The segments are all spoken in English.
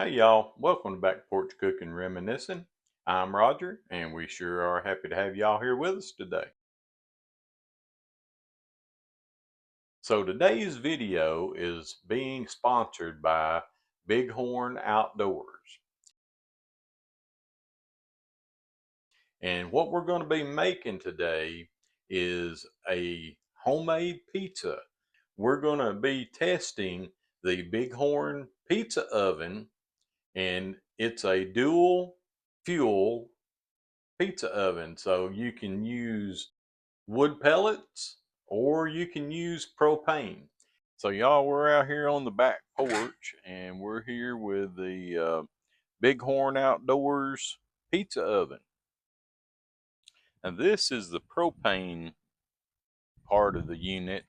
Hey y'all, welcome to Back Porch Cooking Reminiscing. I'm Roger, and we sure are happy to have y'all here with us today. So today's video is being sponsored by Bighorn Outdoors. And what we're going to be making today is a homemade pizza. We're going to be testing the Bighorn Pizza Oven, and it's a dual fuel pizza oven. So you can use wood pellets or you can use propane. So y'all, we're out here on the back porch and we're here with the Bighorn Outdoors pizza oven. And this is the propane part of the unit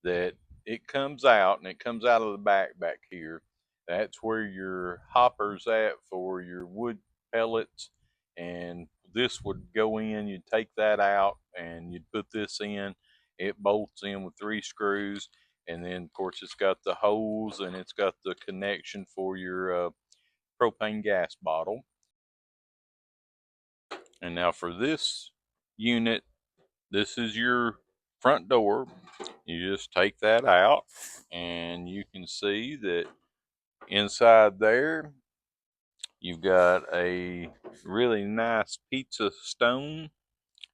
that it comes out, and it comes out of the back here. That's where your hopper's at for your wood pellets, and this would go in. You'd take that out and you'd put this in. It bolts in with 3 screws, and then of course it's got the hose and it's got the connection for your propane gas bottle. And now for this unit, this is your front door. You just take that out and you can see that inside there you've got a really nice pizza stone.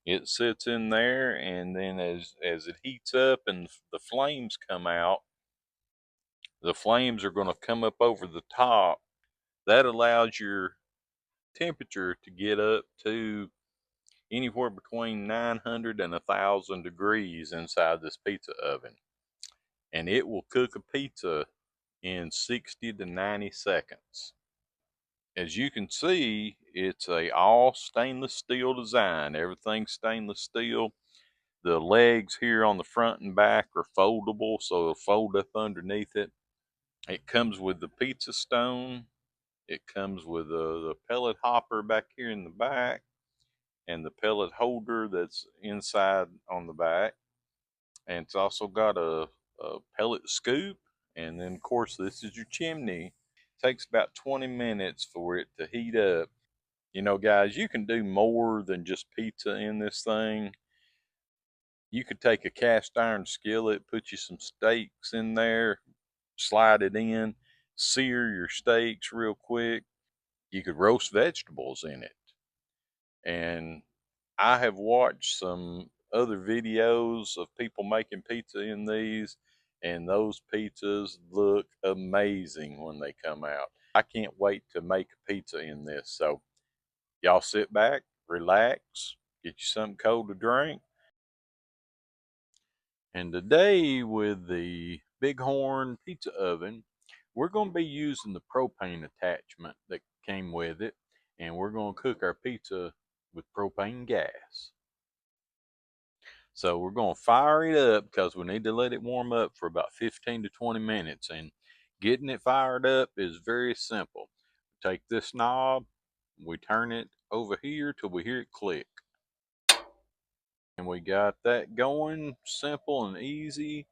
It sits in there, and then as it heats up and the flames come out, the flames are going to come up over the top. That allows your temperature to get up to anywhere between 900 and 1,000 degrees inside this pizza oven, and it will cook a pizza in 60 to 90 seconds. As you can see, it's a all stainless steel design. Everything's stainless steel. The legs here on the front and back are foldable, so it'll fold up underneath it. It comes with the pizza stone. It comes with the pellet hopper back here in the back, and the pellet holder that's inside on the back. And it's also got a pellet scoop. And then of course this is your chimney. It takes about 20 minutes for it to heat up. You know, guys, you can do more than just pizza in this thing. You could take a cast iron skillet, put you some steaks in there, slide it in, sear your steaks real quick. You could roast vegetables in it. And I have watched some other videos of people making pizza in these, and those pizzas look amazing when they come out. I can't wait to make a pizza in this. So y'all sit back, relax, get you something cold to drink. And today with the Bighorn Pizza Oven, we're going to be using the propane attachment that came with it, and we're going to cook our pizza with propane gas. So we're going to fire it up because we need to let it warm up for about 15 to 20 minutes. And getting it fired up is very simple. Take this knob, we turn it over here till we hear it click. And we got that going, simple and easy.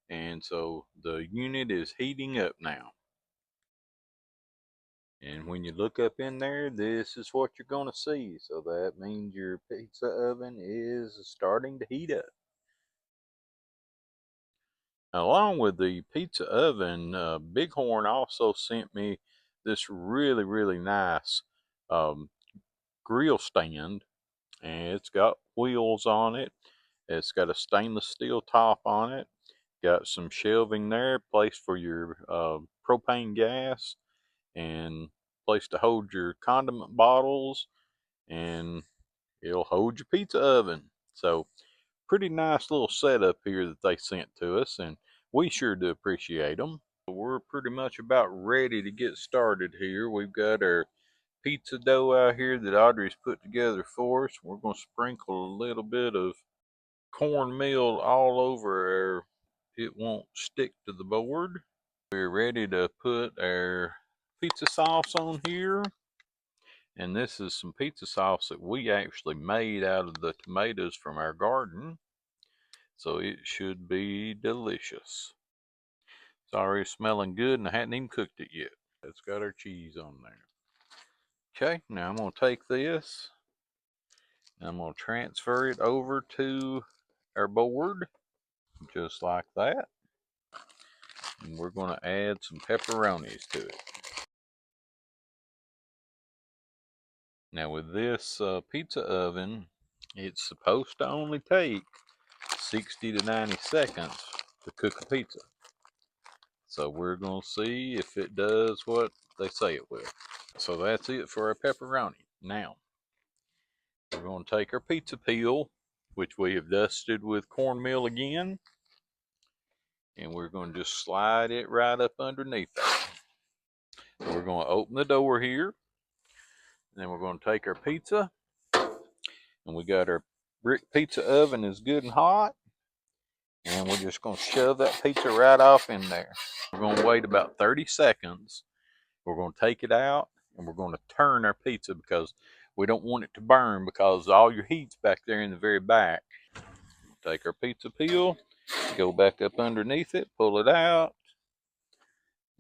And so the unit is heating up now. And when you look up in there, this is what you're going to see. So that means your pizza oven is starting to heat up. Along with the pizza oven, Bighorn also sent me this really nice um, grill stand, and it's got wheels on it. It's got a stainless steel top on it. Got some shelving there, place for your propane gas, and place to hold your condiment bottles, and it'll hold your pizza oven. So pretty nice little setup here that they sent to us, and we sure do appreciate them. We're pretty much about ready to get started here. We've got our pizza dough out here that Audrey's put together for us. We're going to sprinkle a little bit of cornmeal all over our, it won't stick to the board. We're ready to put our pizza sauce on here. And this is some pizza sauce that we actually made out of the tomatoes from our garden. So it should be delicious. It's already smelling good, and I hadn't even cooked it yet. It's got our cheese on there. Okay, now I'm going to take this and I'm going to transfer it over to our board, just like that. And we're going to add some pepperonis to it. Now with this pizza oven, it's supposed to only take 60 to 90 seconds to cook a pizza. So we're going to see if it does what they say it will. So that's it for our pepperoni. Now, we're going to take our pizza peel, which we have dusted with cornmeal again, and we're going to just slide it right up underneath that. We're going to open the door here, and then we're going to take our pizza, and we got our brick pizza oven is good and hot, and we're just going to shove that pizza right off in there. We're going to wait about 30 seconds. We're going to take it out, and we're going to turn our pizza because we don't want it to burn because all your heat's back there in the very back. Take our pizza peel, go back up underneath it, pull it out,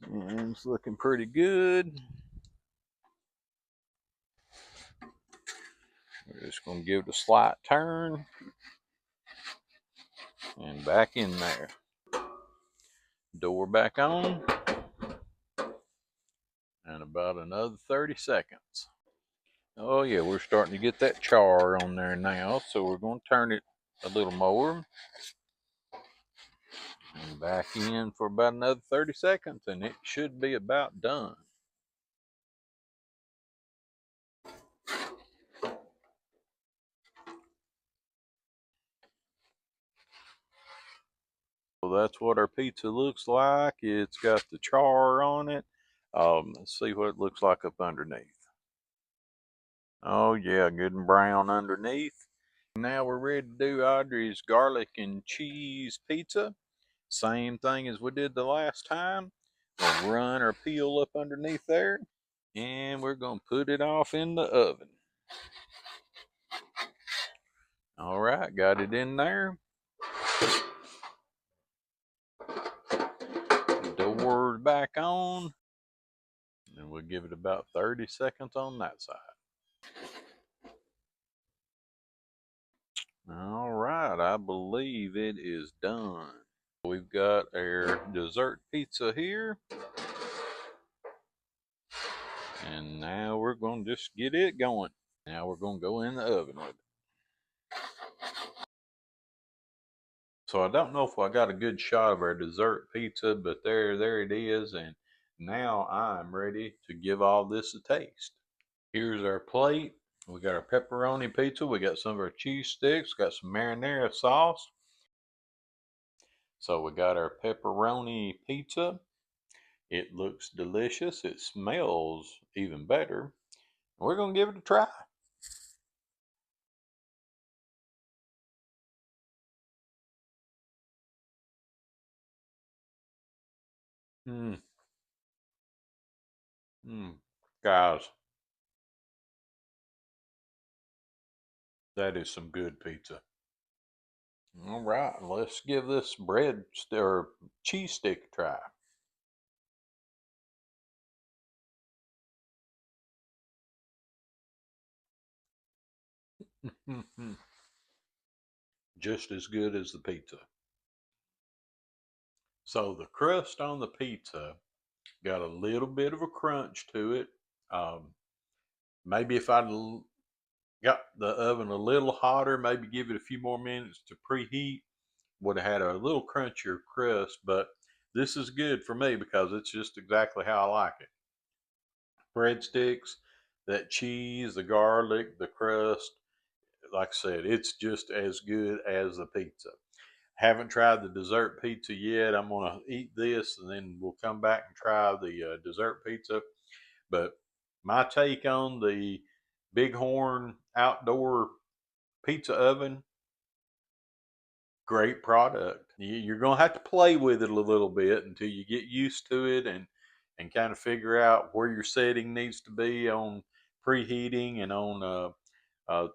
and it's looking pretty good. We're just going to give it a slight turn and back in there. Door back on, and about another 30 seconds. Oh yeah, we're starting to get that char on there now, so we're going to turn it a little more. And back in for about another 30 seconds, and it should be about done. So that's what our pizza looks like. It's got the char on it. Let's see what it looks like up underneath. Oh yeah, good and brown underneath. Now we're ready to do Audrey's garlic and cheese pizza. Same thing as we did the last time. We'll run our peel up underneath there, and we're going to put it off in the oven. All right, got it in there. Door back on, and we'll give it about 30 seconds on that side. All right, I believe it is done. We've got our dessert pizza here, and now we're going to just get it going. Now we're going to go in the oven with it. So I don't know if I got a good shot of our dessert pizza, but there it is, and now I'm ready to give all this a taste. Here's our plate. We got our pepperoni pizza. We got some of our cheese sticks. Got some marinara sauce. So we got our pepperoni pizza. It looks delicious. It smells even better. We're going to give it a try. Mm, Guys, that is some good pizza. All right, let's give this bread or cheese stick a try. Just as good as the pizza. So the crust on the pizza got a little bit of a crunch to it. Um, Maybe if I'd got the oven a little hotter, maybe give it a few more minutes to preheat, would have had a little crunchier crust. But this is good for me because it's just exactly how I like it. Breadsticks, that cheese, the garlic, the crust, like I said, it's just as good as the pizza. Haven't tried the dessert pizza yet. I'm going to eat this and then we'll come back and try the dessert pizza. But my take on the Bighorn outdoor pizza oven, great product. You're going to have to play with it a little bit until you get used to it and kind of figure out where your setting needs to be on preheating and on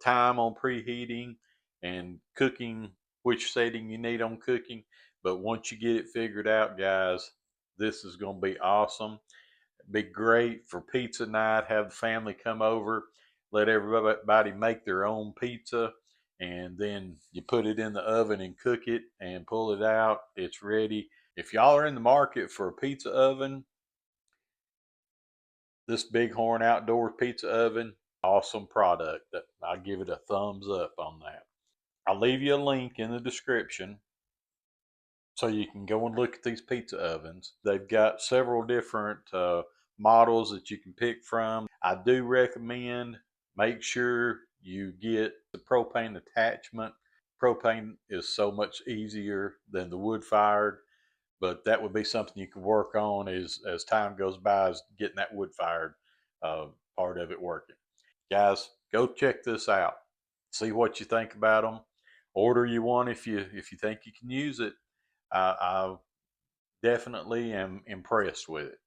time on preheating and cooking, which setting you need on cooking. But once you get it figured out, guys, this is going to be awesome. Be great for pizza night. Have the family come over, let everybody make their own pizza, and then you put it in the oven and cook it and pull it out. It's ready. If y'all are in the market for a pizza oven, this Bighorn Outdoors pizza oven, awesome product. I give it a thumbs up on that. I'll leave you a link in the description so you can go and look at these pizza ovens. They've got several different models that you can pick from. I do recommend make sure you get the propane attachment. Propane is so much easier than the wood fired, but that would be something you can work on as time goes by, is getting that wood fired part of it working. Guys, go check this out. See what you think about them. Order you one if you think you can use it. I definitely am impressed with it.